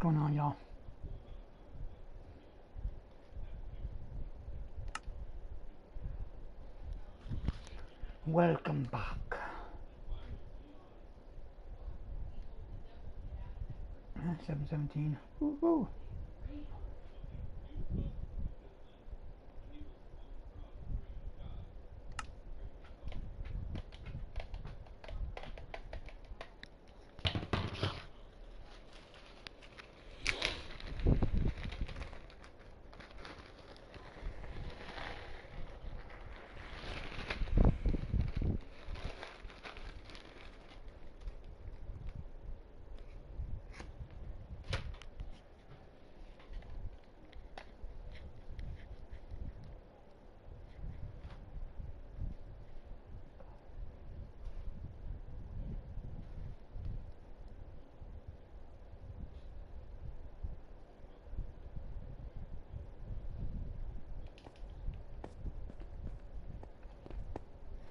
going on, y'all? Welcome back. 7:17. Woohoo!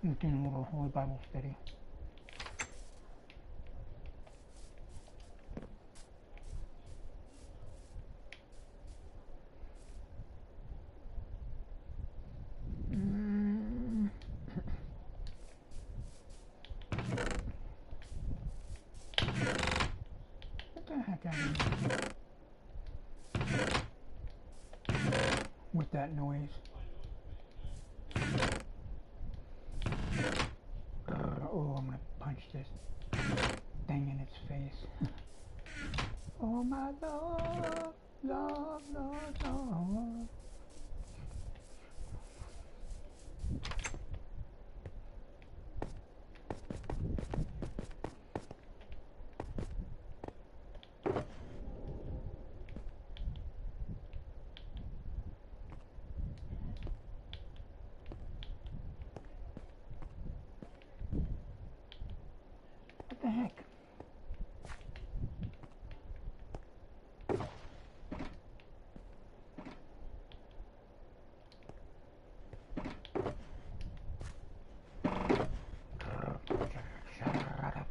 I'm doing a little Holy Bible study. What the heck are you with that noise? Oh, I'm gonna punch this thing in its face. Oh my Lord, Lord, Lord, Lord. What the heck? Shut up.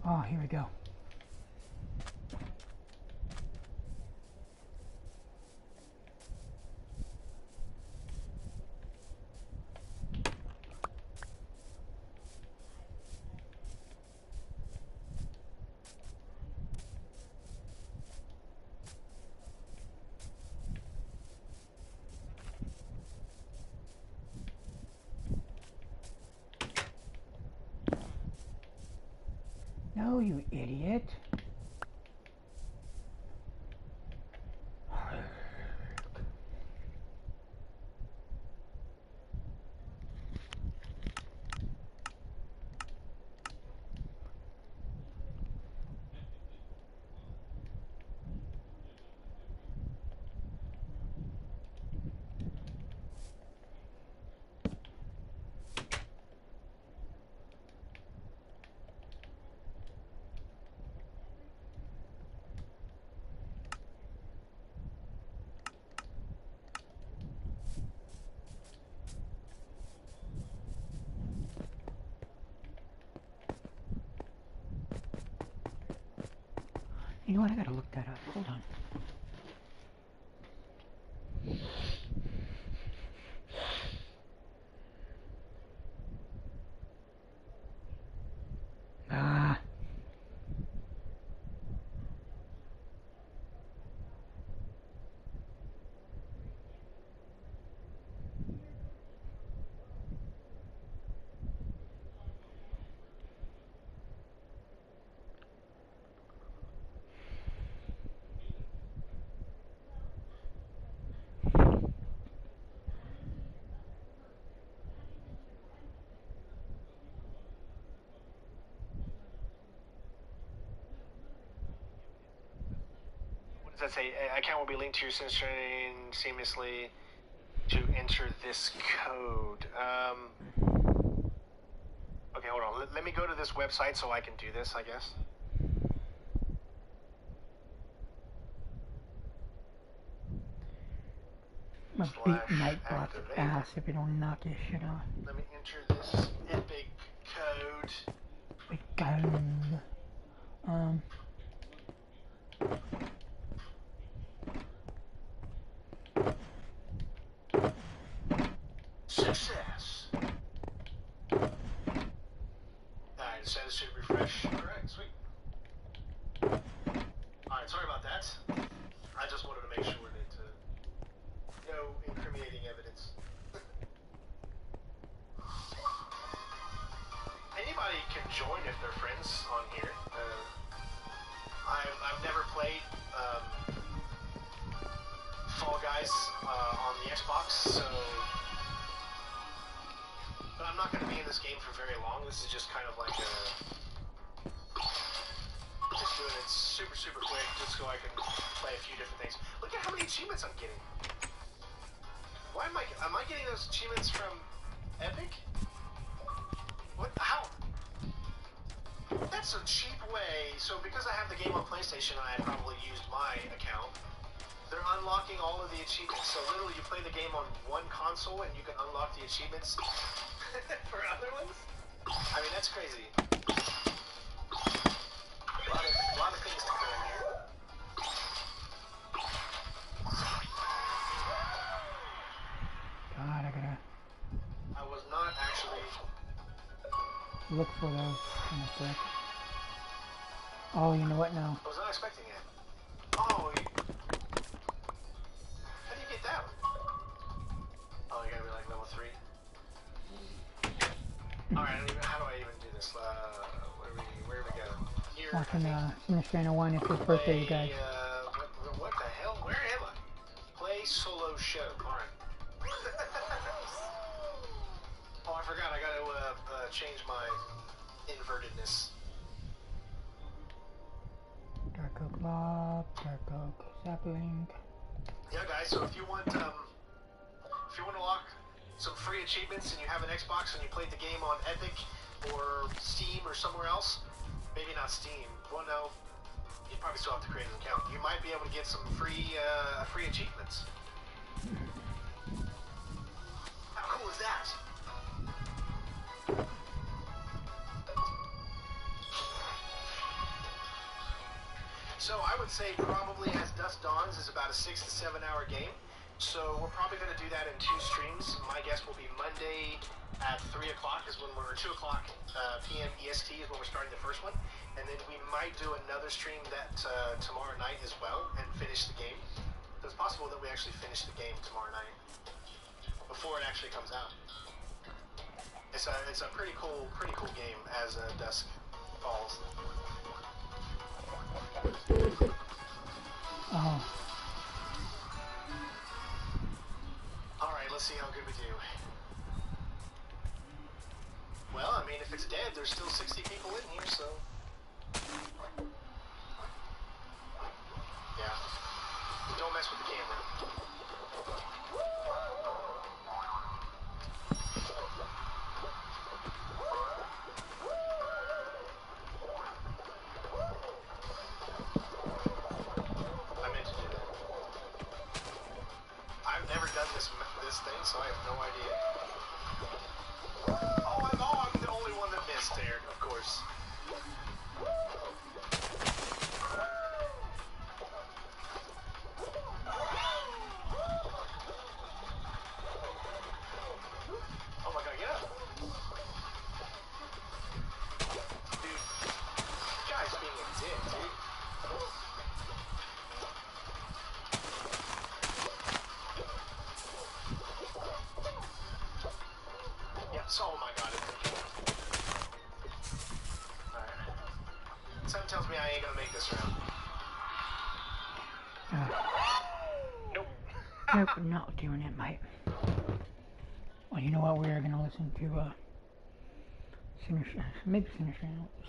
Oh, here we go. No, you idiot. You know what? I gotta look that up. Hold on. Ah. Does that say account will be linked to your Sinistray seamlessly to enter this code? Okay, hold on. Let me go to this website so I can do this, I guess. I'm gonna beat Nightbot's ass if you don't knock his shit off. Let me enter this epic code. Big gun. Success. Alright, status should refresh. Alright, sweet. Alright, sorry about that. I just wanted to make sure that no incriminating evidence. Anybody can join if they're friends on here. I've never played Fall Guys on the Xbox, so... But I'm not going to be in this game for very long. This is just kind of like a... Just doing it super, super quick, just so I can play a few different things. Look at how many achievements I'm getting. Why am I getting those achievements from Epic? What? How? That's a cheap way. So because I have the game on PlayStation, I probably used my account. They're unlocking all of the achievements. So literally, you play the game on one console and you can unlock the achievements for other ones. I mean, that's crazy. A lot of things to come in here. God, I gotta I was not actually... look for those kind of quick. Oh, you know what now? I was not expecting it. Oh, how do you get that one? Oh, you gotta be like level 3. Alright, how do I even do this? Where we go? Here. Watching Sinistray 1, it's his birthday, you guys. What the hell? Where am I? Play solo show. Alright. Oh, I forgot. I gotta change my invertedness. Dark Oak Log, Dark Oak Sapling. Yeah, guys. So if you want to lock some free achievements and you have an Xbox and you played the game on Epic or Steam or somewhere else, maybe not Steam. Well, no, you probably still have to create an account. You might be able to get some free achievements. How cool is that? So I would say probably As Dusk Dawns is about a 6 to 7 hour game. So we're probably going to do that in 2 streams. My guess will be Monday at 3 o'clock is when we're 2 o'clock p.m. EST is when we're starting the first one, and then we might do another stream that tomorrow night as well and finish the game. So it's possible that we actually finish the game tomorrow night before it actually comes out. It's a pretty cool game As Dusk Falls. Oh. Alright, let's see how good we do. Well, I mean, if it's dead, there's still 60 people in here, so... Yeah. Don't mess with the camera. I meant to do that. I've never done this thing, so I have no idea. Oh, I'm the only one that missed there, of course. Oh my god, get up! Dude, this guy's being a dick, dude. So, oh my god, alright. Something tells me I ain't gonna make this round. Nope. Nope, not doing it, mate. Well, you know what? We are gonna listen to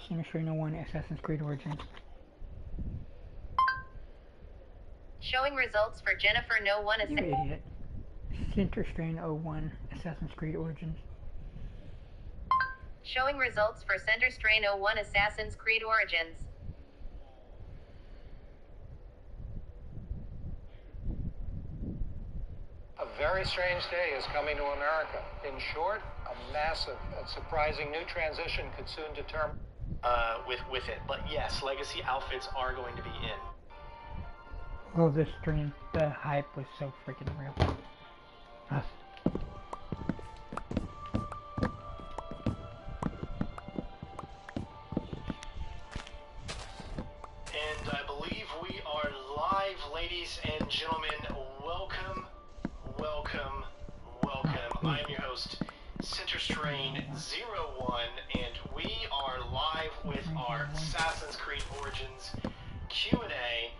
Sinistray 1 Assassin's Creed Origins. Showing results for Jennifer No 1 You idiot. Center Strain 01, Assassin's Creed Origins. Showing results for Center Strain 01 Assassin's Creed Origins. A very strange day is coming to America. In short, a massive and surprising new transition could soon determine with it. But yes, legacy outfits are going to be in. Well, this stream, the hype was so freaking real. Ugh. And I believe we are live, ladies and gentlemen. Welcome, welcome, welcome. I am your host, Center Strain 01, and we are live with our Assassin's Creed Origins Q&A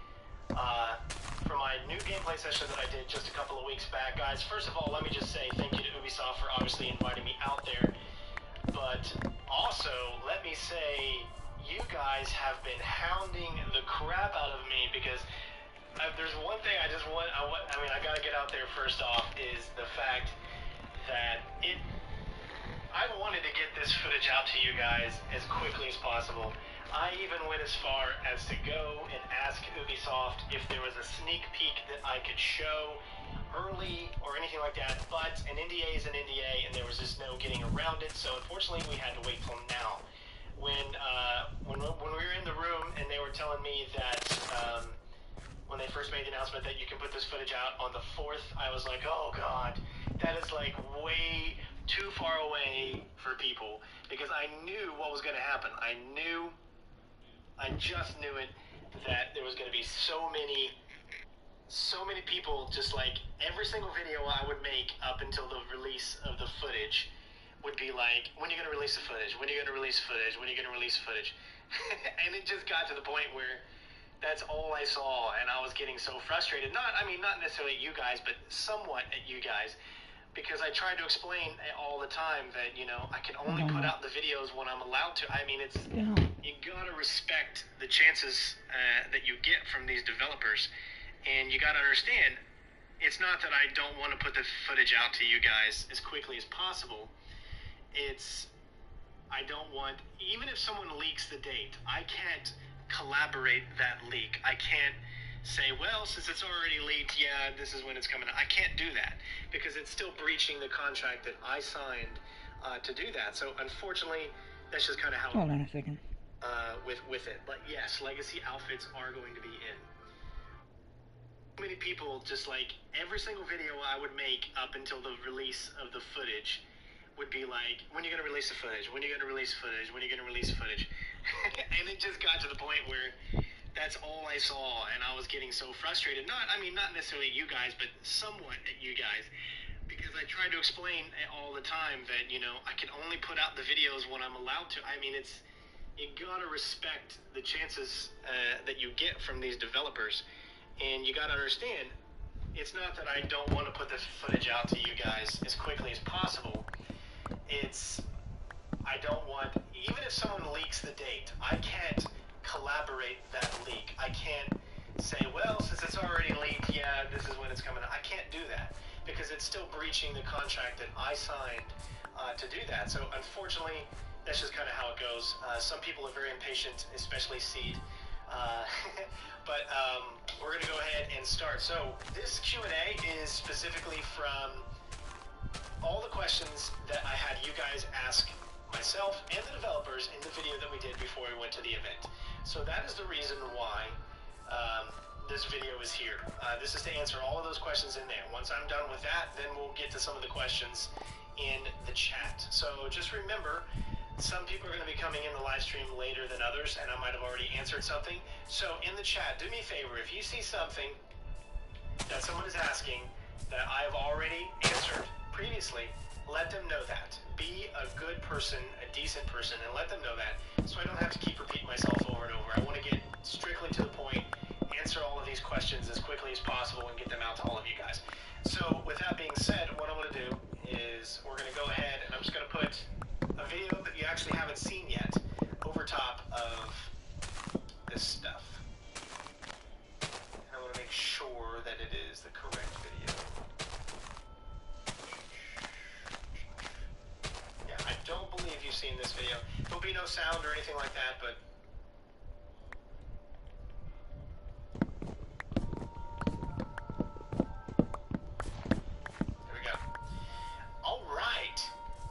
for my new gameplay session that I did just a couple of weeks back. Guys, first of all, let me just say thank you to Ubisoft for obviously inviting me out there. But also, let me say, you guys have been hounding the crap out of me because there's one thing I gotta get out there first off is the fact that I wanted to get this footage out to you guys as quickly as possible. I even went as far as to go and ask Ubisoft if there was a sneak peek that I could show early or anything like that, but an NDA is an NDA and there was just no getting around it, so unfortunately we had to wait till now. When we were in the room and they were telling me that when they first made the announcement that you can put this footage out on the 4th, I was like, oh god, that is like way too far away for people, because I knew what was going to happen. I just knew it, that there was going to be so many people, just like every single video I would make up until the release of the footage would be like, when are you going to release the footage? When are you going to release footage? When are you going to release footage? And it just got to the point where that's all I saw, and I was getting so frustrated. Not necessarily at you guys, but somewhat at you guys, because I tried to explain all the time that, you know, I can only put out the videos when I'm allowed to. I mean, you gotta respect the chances that you get from these developers, and you gotta understand, it's not that I don't want to put the footage out to you guys as quickly as possible. I don't want, even if someone leaks the date, I can't collaborate that leak. I can't say, well, since it's already leaked, yeah, this is when it's coming out. I can't do that because it's still breaching the contract that I signed to do that. So unfortunately, that's just kind of how. Hold on a second. With it, but yes, legacy outfits are going to be in. Many people, just like every single video I would make up until the release of the footage would be like, when are you going to release the footage? When are you going to release footage? When are you going to release footage? And it just got to the point where that's all I saw, and I was getting so frustrated. Not necessarily at you guys, but somewhat at you guys, because I tried to explain all the time that, you know, I can only put out the videos when I'm allowed to. I mean, you gotta respect the chances that you get from these developers, and you gotta understand, it's not that I don't want to put this footage out to you guys as quickly as possible. I don't want, even if someone leaks the date, I can't collaborate that leak. I can't say, well, since it's already leaked, yeah, this is when it's coming out. I can't do that because it's still breaching the contract that I signed to do that. So unfortunately, that's just kind of how it goes. Some people are very impatient, especially Seed. But we're going to go ahead and start. So this Q&A is specifically from all the questions that I had you guys ask myself and the developers in the video that we did before we went to the event. So that is the reason why this video is here. This is to answer all of those questions in there. Once I'm done with that, then we'll get to some of the questions in the chat. So just remember, some people are going to be coming in the live stream later than others, and I might have already answered something. So in the chat, do me a favor, if you see something that someone is asking that I have already answered previously, let them know that. Be a good person, a decent person, and let them know that, so I don't have to keep repeating myself over and over. I want to get strictly to the point, answer all of these questions as quickly as possible, and get them out to all of you guys. So with that being said, what I'm going to do is we're going to go ahead, and I'm just going to put a video that you actually haven't seen yet over top of this stuff. And I want to make sure seen this video. There'll be no sound or anything like that, but there we go. All right.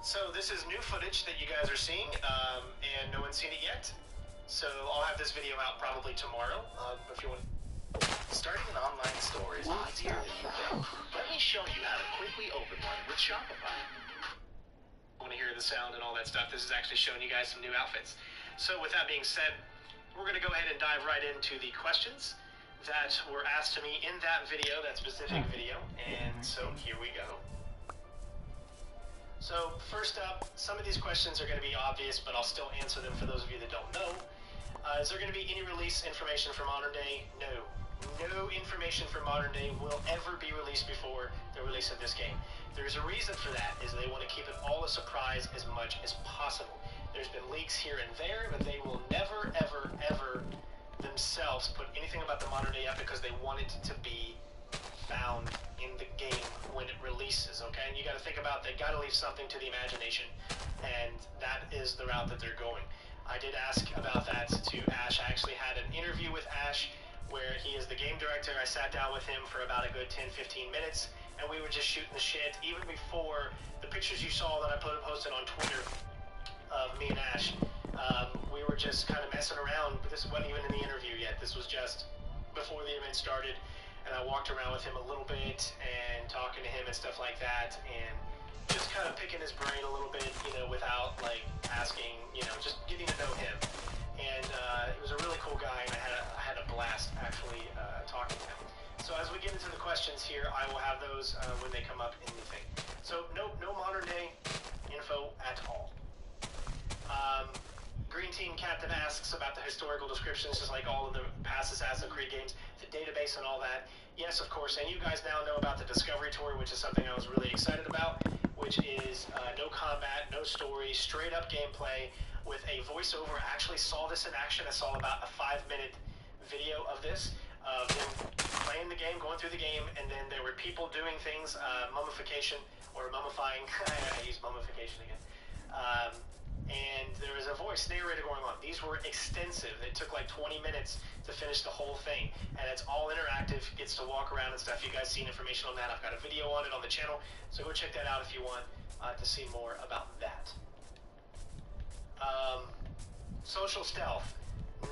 So this is new footage that you guys are seeing, and no one's seen it yet. So I'll have this video out probably tomorrow, if you want. Starting an online store is easier than you think. Let me show you how to quickly open one with Shopify. Want to hear the sound and all that stuff. This is actually showing you guys some new outfits. So with that being said, we're going to go ahead and dive right into the questions that were asked to me in that video, that specific video. And so here we go. So first up, some of these questions are going to be obvious, but I'll still answer them for those of you that don't know. Is there going to be any release information for Modern Day? No. No information for Modern Day will ever be released before the release of this game. There's a reason for that, is they want to keep it all a surprise as much as possible. There's been leaks here and there, but they will never, ever, ever themselves put anything about the Modern Day up because they want it to be found in the game when it releases, okay? And you got to think about, they got to leave something to the imagination, and that is the route that they're going. I did ask about that to Ash. I actually had an interview with Ash where he is the game director. I sat down with him for about a good 10-15 minutes, and we were just shooting the shit. Even before the pictures you saw that I posted on Twitter of me and Ash, we were just kind of messing around, but this wasn't even in the interview yet. This was just before the event started, and I walked around with him a little bit and talking to him and stuff like that, and just kind of picking his brain a little bit, you know, without like asking, you know, just getting to know him. And he was a really cool guy, and I had a blast actually talking to him. So as we get into the questions here, I will have those when they come up in the thing. So no Modern Day info at all. Green Team Captain asks about the historical descriptions, just like all of the past Assassin's Creed games, the database and all that. Yes, of course, and you guys now know about the Discovery Tour, which is something I was really excited about, which is no combat, no story, straight up gameplay with a voiceover. I actually saw this in action. I saw about a 5-minute video of this, of them playing the game, going through the game, and then there were people doing things, mummification, or mummifying. I use mummification again. And there was a voice narrator going on. These were extensive. It took like 20 minutes to finish the whole thing. And it's all interactive, gets to walk around and stuff. You guys seen information on that. I've got a video on it on the channel, so go check that out if you want to see more about that. Social stealth.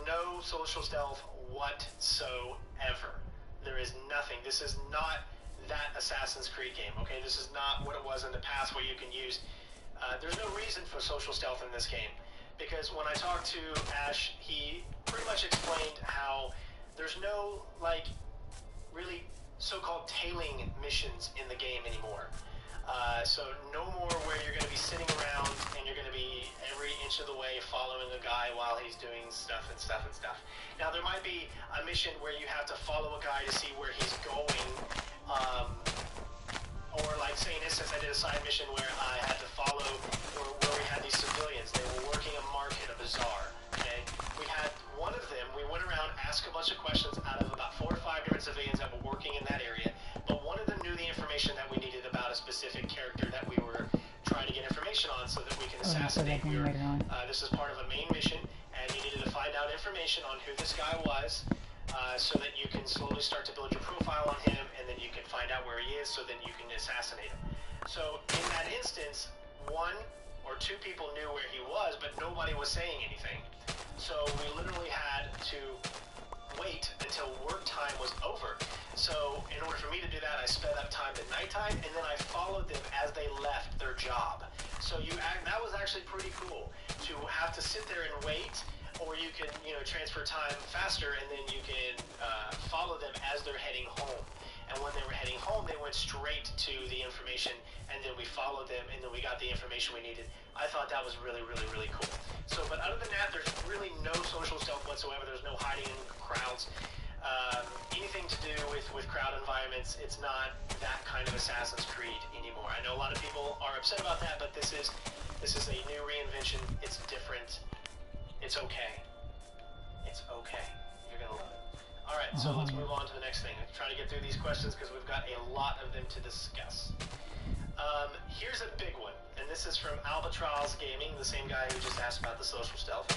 No social stealth whatsoever. There is nothing. This is not that Assassin's Creed game, okay? This is not what it was in the past where you can use... there's no reason for social stealth in this game, because when I talked to Ash, he pretty much explained how there's no, like, really so-called tailing missions in the game anymore. So no more where you're going to be sitting around and you're going to be every inch of the way following a guy while he's doing stuff. Now there might be a mission where you have to follow a guy to see where he's going, or like say in instance I did a side mission where I had to follow where we had these civilians. They were working a market, a bazaar. Okay, we had one of them. We went around, asked a bunch of questions out of about 4 or 5 different civilians that were working in that area. But one of them knew the information that we needed about a specific character that we were trying to get information on, so that we can assassinate. This is part of a main mission, and you needed to find out information on who this guy was, so that you can slowly start to build your profile on him, and then you can find out where he is, so then you can assassinate him. So in that instance, 1 or 2 people knew where he was, but nobody was saying anything. So we literally had to wait until work time was over. So in order for me to do that, I sped up time to nighttime, and then I followed them as they left their job. So that was actually pretty cool to have to sit there and wait, or you can, you know, transfer time faster, and then you can follow them as they're heading home. And when they were heading home, they went straight to the information, and then we followed them, and then we got the information we needed. I thought that was really, really, really cool. So, but other than that, there's really no social stealth whatsoever. There's no hiding in crowds. Anything to do with crowd environments, it's not that kind of Assassin's Creed anymore. I know a lot of people are upset about that, but this is a new reinvention. It's different. It's okay. It's okay. You're gonna love it. All right, so let's move on to the next thing. I'm trying to get through these questions because we've got a lot of them to discuss. Here's a big one, and this is from Albatross Gaming, the same guy who just asked about the social stealth.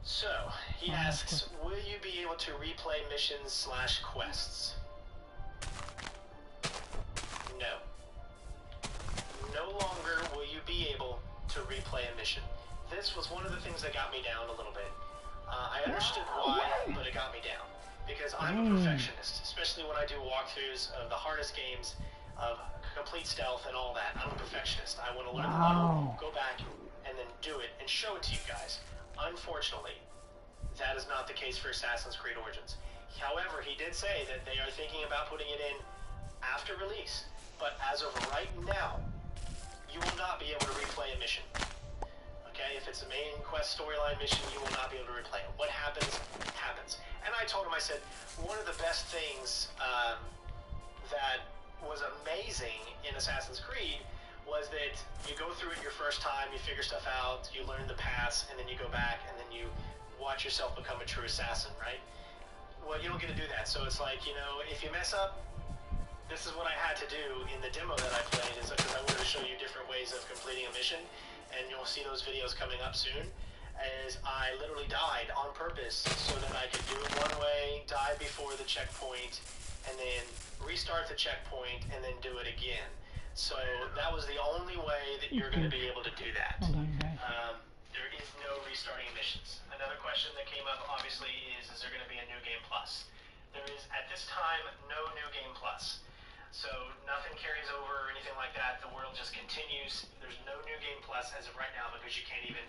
So, he asks, will you be able to replay missions / quests? No. No longer will you be able to replay a mission. This was one of the things that got me down a little bit. I understood why, but it got me down. Because I'm a perfectionist, especially when I do walkthroughs of the hardest games, of complete stealth and all that. I'm a perfectionist. I want to learn the level, go back, and then do it, and show it to you guys. Unfortunately, that is not the case for Assassin's Creed Origins. However, he did say that they are thinking about putting it in after release. But as of right now, you will not be able to replay a mission. Okay, if it's a main quest storyline mission, you will not be able to replay it. What happens, happens. And I told him, I said, one of the best things that was amazing in Assassin's Creed was that you go through it your first time, you figure stuff out, you learn the paths, and then you go back, and then you watch yourself become a true assassin, right? Well, you don't get to do that, so it's like, you know, if you mess up, this is what I had to do in the demo that I played, is because I wanted to show you different ways of completing a mission, and you'll see those videos coming up soon, as I literally died on purpose so that I could do it one way, die before the checkpoint, and then restart the checkpoint, and then do it again. So that was the only way that you're going to be able to do that. There is no restarting missions. Another question that came up, obviously, is there going to be a New Game Plus? There is, at this time, no New Game Plus. So nothing carries over or anything like that. The world just continues. There's no New Game Plus as of right now because you can't even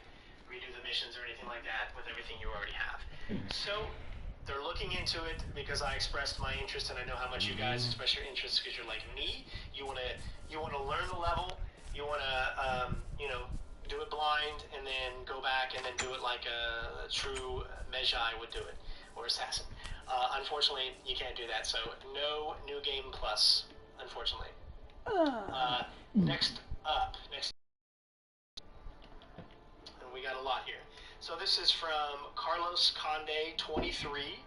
redo the missions or anything like that with everything you already have. So they're looking into it because I expressed my interest, and I know how much you guys express your interest because you're like me. You want to learn the level. You want to do it blind and then go back and then do it like a true Magi would do it, or assassin. Unfortunately, you can't do that. So no New Game Plus, unfortunately. Next up, and we got a lot here. So this is from Carlos Conde 23.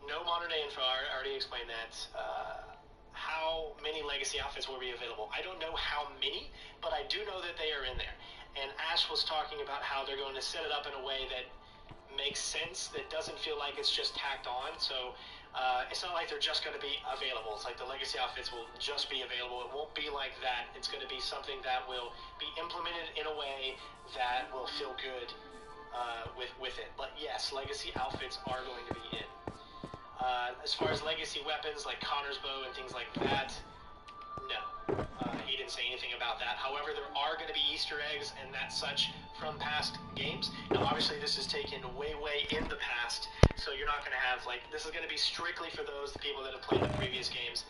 No modern day info. I already explained that. How many legacy outfits will be available? I don't know how many, but I do know that they are in there. And Ash was talking about how they're going to set it up in a way that makes sense, that doesn't feel like it's just tacked on. So it's not like they're just going to be available. It's like the legacy outfits will just be available. It won't be like that. It's going to be something that will be implemented in a way that will feel good with it. But yes, legacy outfits are going to be in. As far as legacy weapons like Connor's bow and things like that, no. He didn't say anything about that. However, there are going to be Easter eggs and that such from past games. Now, obviously, this is taken way in the past, so you're not going to have, like, this is going to be strictly for the people that have played the previous games.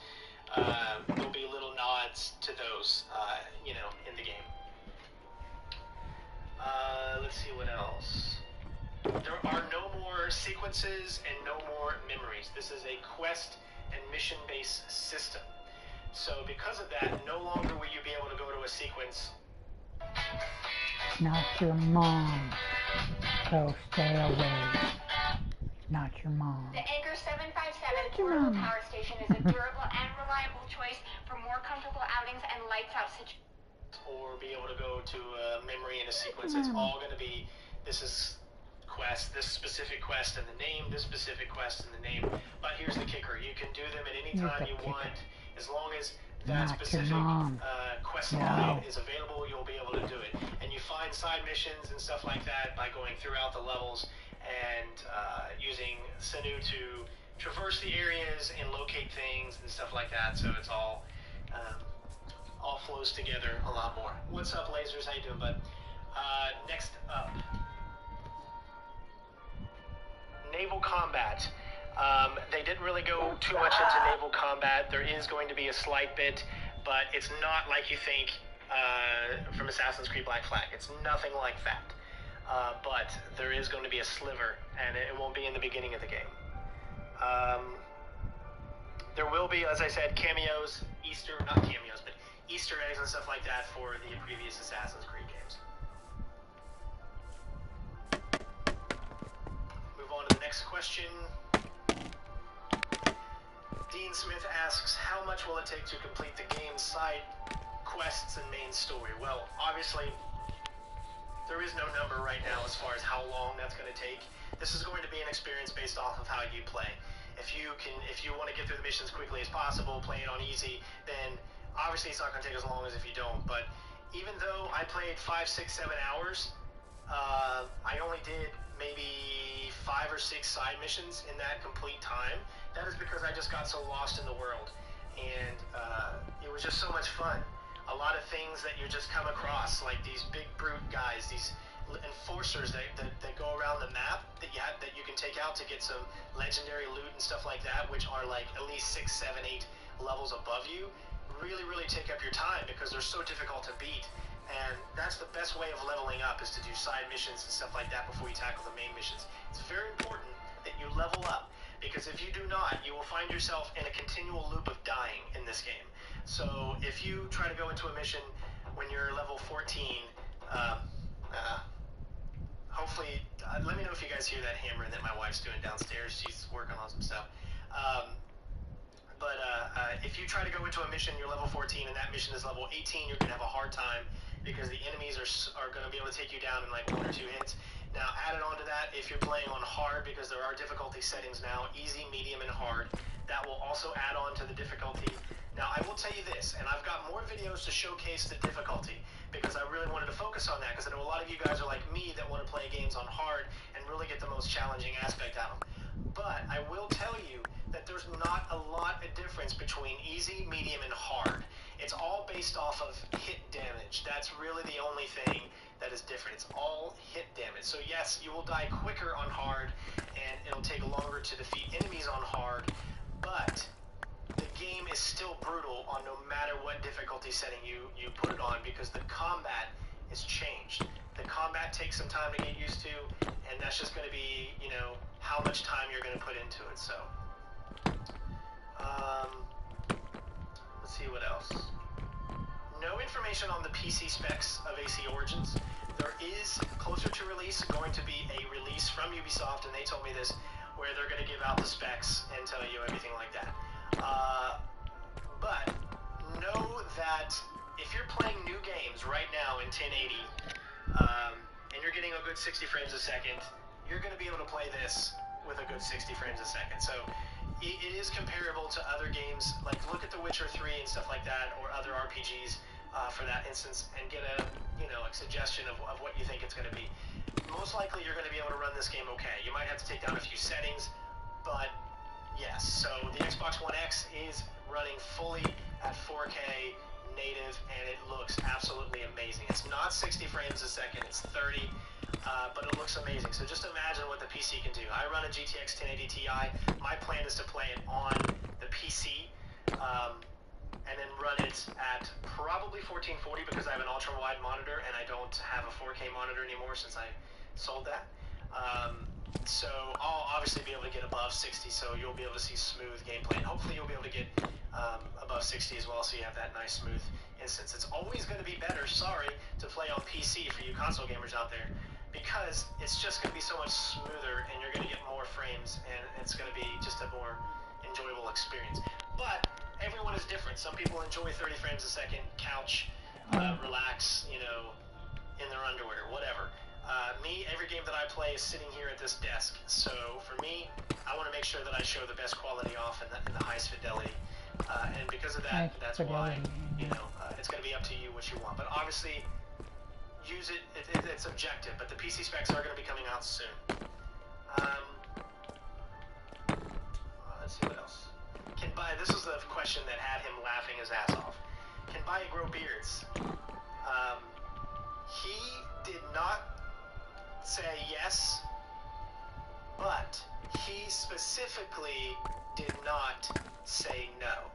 There'll be little nods to those, in the game. Let's see what else. There are no more sequences and no more memories. This is a quest and mission-based system. So because of that, no longer will you be able to go to a sequence. Not your mom. So stay away. Not your mom. The Anchor 757 portable power station is a durable and reliable choice for more comfortable outings and lights out situations. Or be able to go to a memory in a sequence. It's all going to be, this is quest, this specific quest and the name, this specific quest and the name. But here's the kicker. You can do them at any time you want. As long as that specific quest line is available, you'll be able to do it. And you find side missions and stuff like that by going throughout the levels and using Senu to traverse the areas and locate things and stuff like that. So it's all flows together a lot more. What's up, Lasers? How you doing, bud? Next up, naval combat. They didn't really go too much into naval combat. There is going to be a slight bit, but it's not like you think from Assassin's Creed Black Flag. It's nothing like that. But there is going to be a sliver, and it won't be in the beginning of the game. There will be, as I said, cameos, not cameos, but Easter eggs and stuff like that for the previous Assassin's Creed games. Move on to the next question. Dean Smith asks, how much will it take to complete the game's side quests and main story? Well, obviously, there is no number right now as far as how long that's going to take. This is going to be an experience based off of how you play. If you want to get through the missions quickly as possible, play it on easy, then obviously it's not going to take as long as if you don't. But even though I played 5, 6, 7 hours, I only did maybe 5 or 6 side missions in that complete time. That is because I just got so lost in the world, and it was just so much fun. A lot of things that you just come across, like these big brute guys, these enforcers that go around the map that you can take out to get some legendary loot and stuff like that, which are like at least 6, 7, 8 levels above you, really take up your time because they're so difficult to beat. And that's the best way of leveling up, is to do side missions and stuff like that before you tackle the main missions. It's very important that you level up, because if you do not, you will find yourself in a continual loop of dying in this game. So if you try to go into a mission when you're level 14, hopefully, let me know if you guys hear that hammering that my wife's doing downstairs. She's working on some stuff. If you try to go into a mission, you're level 14, and that mission is level 18, you're going to have a hard time, because the enemies are going to be able to take you down in like 1 or 2 hits. Now, added on to that, if you're playing on hard, because there are difficulty settings now, easy, medium, and hard, that will also add on to the difficulty. Now, I will tell you this, and I've got more videos to showcase the difficulty, because I really wanted to focus on that, because I know a lot of you guys are like me that want to play games on hard and really get the most challenging aspect out of them. But I will tell you that there's not a lot of difference between easy, medium, and hard. It's all based off of hit damage. That's really the only thing that is different. It's all hit damage. So yes, you will die quicker on hard, and it'll take longer to defeat enemies on hard, but the game is still brutal on no matter what difficulty setting you put it on, because the combat is changed. The combat takes some time to get used to, and that's just going to be, how much time you're going to put into it. So, let's see what else. No information on the PC specs of AC Origins. There is, closer to release, going to be a release from Ubisoft, and they told me this, where they're going to give out the specs and tell you everything like that. But know that if you're playing new games right now in 1080, and you're getting a good 60 frames a second, you're going to be able to play this with a good 60 frames a second. So it is comparable to other games, like look at The Witcher 3 and stuff like that, or other RPGs for that instance, and get a suggestion of what you think it's going to be. Most likely you're going to be able to run this game okay. You might have to take down a few settings, but yes. So the Xbox One X is running fully at 4K native, and it looks absolutely amazing. It's not 60 frames a second, it's 30, but it looks amazing. So just imagine what the PC can do. I run a GTX 1080 Ti. My plan is to play it on the PC, and then run it at probably 1440, because I have an ultra-wide monitor, and I don't have a 4K monitor anymore since I sold that. So I'll obviously be able to get above 60, so you'll be able to see smooth gameplay. And hopefully you'll be able to get above 60 as well, so you have that nice smooth instance. It's always going to be better, to play on PC for you console gamers out there, because it's just going to be so much smoother, and you're going to get more frames, and it's going to be just a more enjoyable experience. But everyone is different. Some people enjoy 30 frames a second, couch, relax, in their underwear, whatever. Me, every game that I play is sitting here at this desk. So for me, I want to make sure that I show the best quality off in the highest fidelity. And because of that, that's why, it's going to be up to you what you want. But obviously, use it, it's objective, but the PC specs are going to be coming out soon. Let's see what else. This is the question that had him laughing his ass off. Can Bai grow beards? He did not say yes, but he specifically did not say no.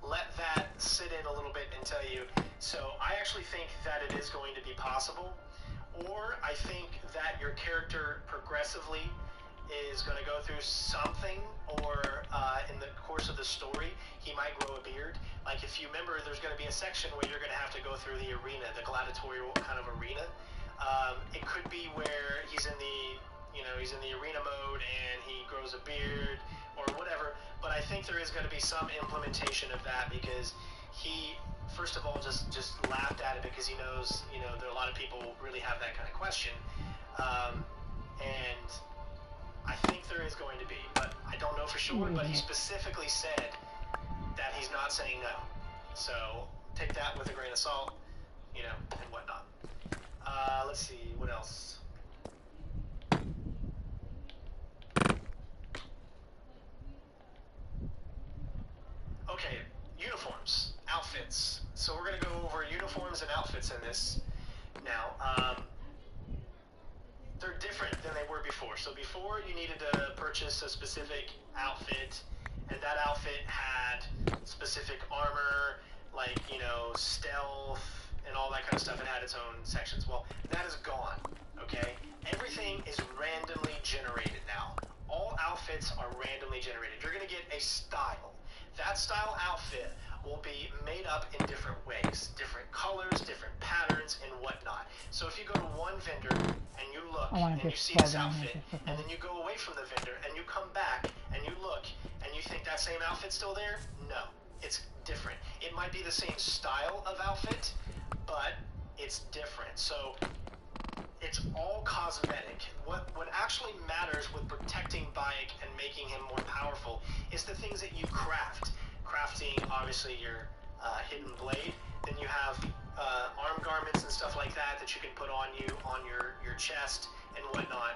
Let that sit in a little bit and tell you. So I actually think that it is going to be possible, or I think that your character progressively is going to go through something, or in the course of the story, he might grow a beard. Like, if you remember, there's going to be a section where you're going to have to go through the arena, the gladiatorial kind of arena. It could be where he's in the arena mode and he grows a beard, or whatever. But I think there is going to be some implementation of that, because he, first of all, just laughed at it because he knows, you know, there are a lot of people who really have that kind of question. And I think there is going to be, but I don't know for sure. But he specifically said that he's not saying no. So take that with a grain of salt, you know, and whatnot. Let's see, what else? Okay, uniforms, outfits. So we're going to go over uniforms and outfits in this now. They're different than they were before. So before, you needed to purchase a specific outfit, and that outfit had specific armor, like, you know, stealth, and all that kind of stuff. It had its own sections. Well, that is gone, okay? Everything is randomly generated now. All outfits are randomly generated. You're going to get a style. That style outfit will be made up in different ways, different colors, different patterns, and whatnot. So if you go to one vendor and you look and you see this outfit, and then you go away from the vendor and you come back and you look and you think that same outfit's still there, no, it's different. It might be the same style of outfit, but it's different. So it's all cosmetic. What actually matters with protecting Bayek and making him more powerful is the things that you craft. Crafting, obviously, your hidden blade. Then you have arm garments and stuff like that that you can put on you, on your chest and whatnot.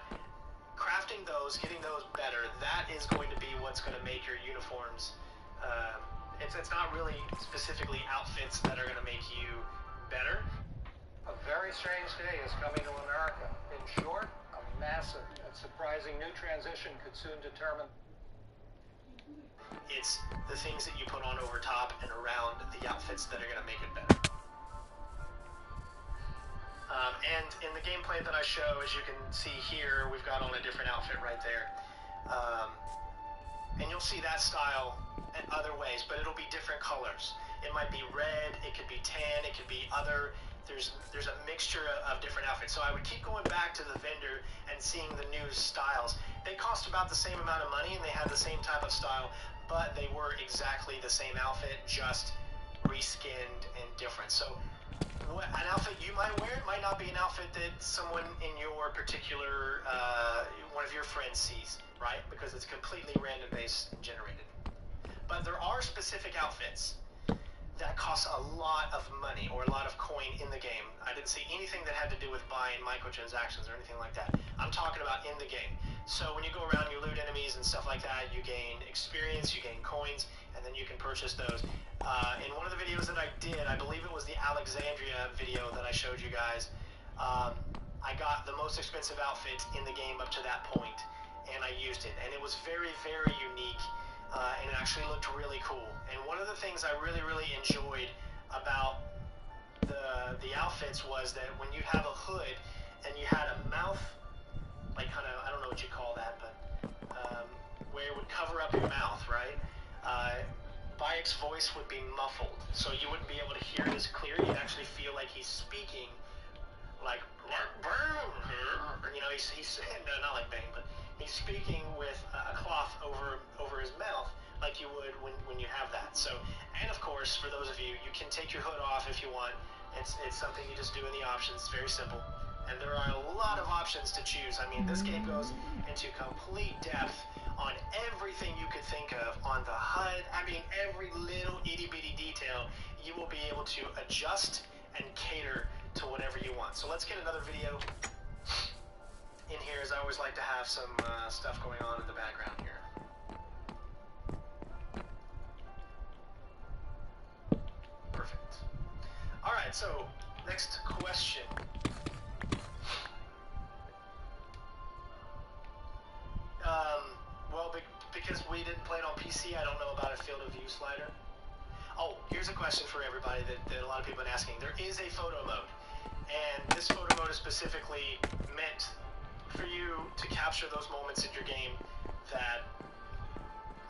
Crafting those, getting those better, that is going to be what's going to make your uniforms. It's not really specifically outfits that are going to make you better. A very strange day is coming to America. In short, a massive and surprising new transition could soon determine. It's the things that you put on over top and around the outfits that are going to make it better. And in the gameplay that I show, as you can see here, we've got on a different outfit right there. And you'll see that style in other ways, but it'll be different colors. It might be red, it could be tan, it could be other. There's a mixture of different outfits. So I would keep going back to the vendor and seeing the new styles. They cost about the same amount of money and they had the same type of style, but they were exactly the same outfit, just reskinned and different. So an outfit you might wear might not be an outfit that someone in your particular, one of your friends sees, right? Because it's completely random based and generated. But there are specific outfits that costs a lot of money or a lot of coin in the game. I didn't see anything that had to do with buying microtransactions or anything like that. I'm talking about in the game. So when you go around, you loot enemies and stuff like that, you gain experience, you gain coins, and then you can purchase those. In one of the videos that I did, I believe it was the Alexandria video that I showed you guys, I got the most expensive outfit in the game up to that point, and I used it. And it was very, very unique. And it actually looked really cool. And one of the things I really, really enjoyed about the outfits was that when you have a hood and you had a mouth, like kind of, I don't know what you call that, but where it would cover up your mouth, right? Bayek's voice would be muffled, so you wouldn't be able to hear it as clear. You'd actually feel like he's speaking like, you know, he's no, not like Bane, but he's speaking with a cloth over his mouth, like you would when you have that. So, and of course, for those of you, you can take your hood off if you want. It's something you just do in the options. It's very simple, and there are a lot of options to choose. I mean, this game goes into complete depth on everything you could think of on the HUD. I mean, every little itty bitty detail you will be able to adjust and cater to whatever you want. So let's get another video in here, as I always like to have some stuff going on in the background here. Perfect. Alright, so next question. Well, because we didn't play it on PC, I don't know about a field of view slider. Oh, here's a question for everybody that a lot of people have been asking. There is a photo mode, and this photo mode is specifically meant for you to capture those moments in your game that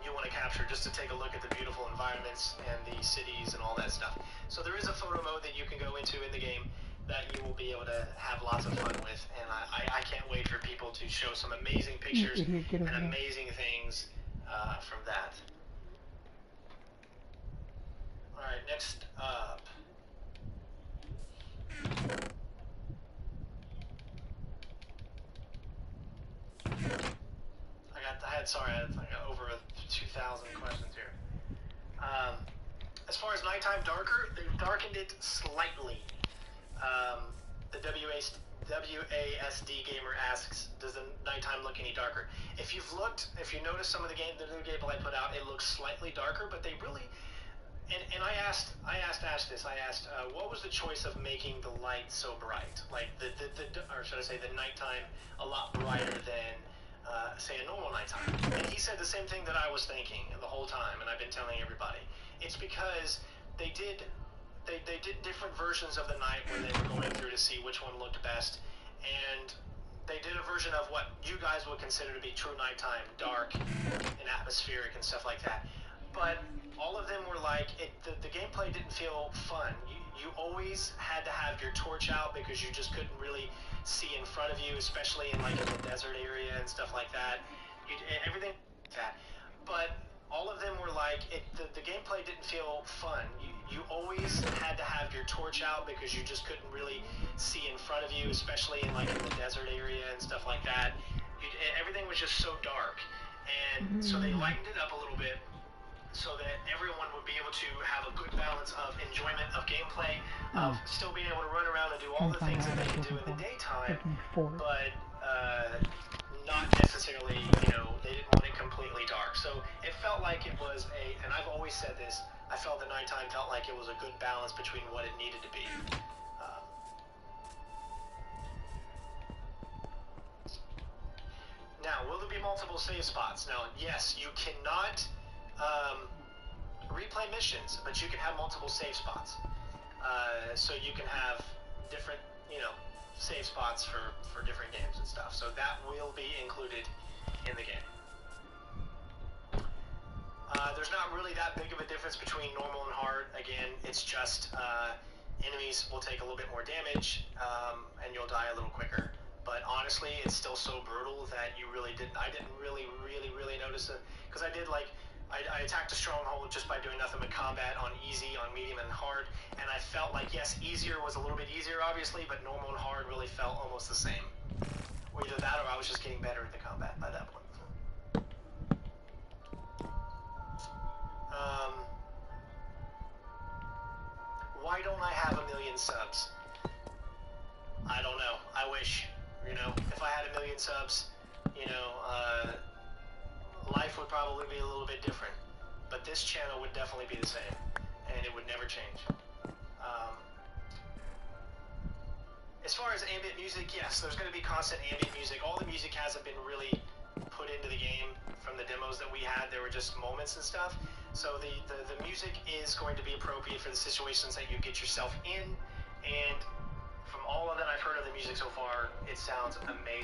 you want to capture, just to take a look at the beautiful environments and the cities and all that stuff. So there is a photo mode that you can go into in the game that you will be able to have lots of fun with, and I can't wait for people to show some amazing pictures and amazing things from that. Alright, next up. I got over 2,000 questions here. As far as nighttime darker, they've darkened it slightly. The WASD gamer asks, does the nighttime look any darker? If you notice some of the new gameplay I put out, it looks slightly darker, but they really, and I asked Ash this. I asked, what was the choice of making the light so bright? Like or should I say, the nighttime a lot brighter than, say, a normal nighttime? And he said the same thing that I was thinking the whole time, and I've been telling everybody. It's because they did different versions of the night when they were going through to see which one looked best, and they did a version of what you guys would consider to be true nighttime, dark and atmospheric and stuff like that. But all of them were like, the gameplay didn't feel fun. You always had to have your torch out because you just couldn't really see in front of you, especially in the desert area and stuff like that. Everything like that. But all of them were like, the gameplay didn't feel fun. You always had to have your torch out because you just couldn't really see in front of you, especially in the desert area and stuff like that. Everything was just so dark. And so they lightened it up a little bit so that everyone would be able to have a good balance of enjoyment of gameplay, of still being able to run around and do all the things that they can do in the daytime, but not necessarily, they didn't want it completely dark. So it felt like it was and I've always said this, I felt the nighttime felt like it was a good balance between what it needed to be. Now, will there be multiple save spots? Now, yes, you cannot replay missions, but you can have multiple save spots. So you can have different, save spots for different games and stuff. So that will be included in the game. There's not really that big of a difference between normal and hard. Again, it's just enemies will take a little bit more damage, and you'll die a little quicker. But honestly, it's still so brutal that I didn't really notice it, because I attacked a stronghold just by doing nothing but combat on easy, on medium, and hard, and I felt like, yes, easier was a little bit easier, obviously, but normal and hard really felt almost the same. Or either that, or I was just getting better at the combat by that point. Why don't I have 1 million subs? I don't know. I wish, if I had 1 million subs, life would probably be a little bit different. But this channel would definitely be the same, and it would never change. As far as ambient music, yes, there's going to be constant ambient music. All the music hasn't been really put into the game from the demos that we had. There were just moments and stuff. So the music is going to be appropriate for the situations that you get yourself in. And from all of that I've heard of the music so far, it sounds amazing.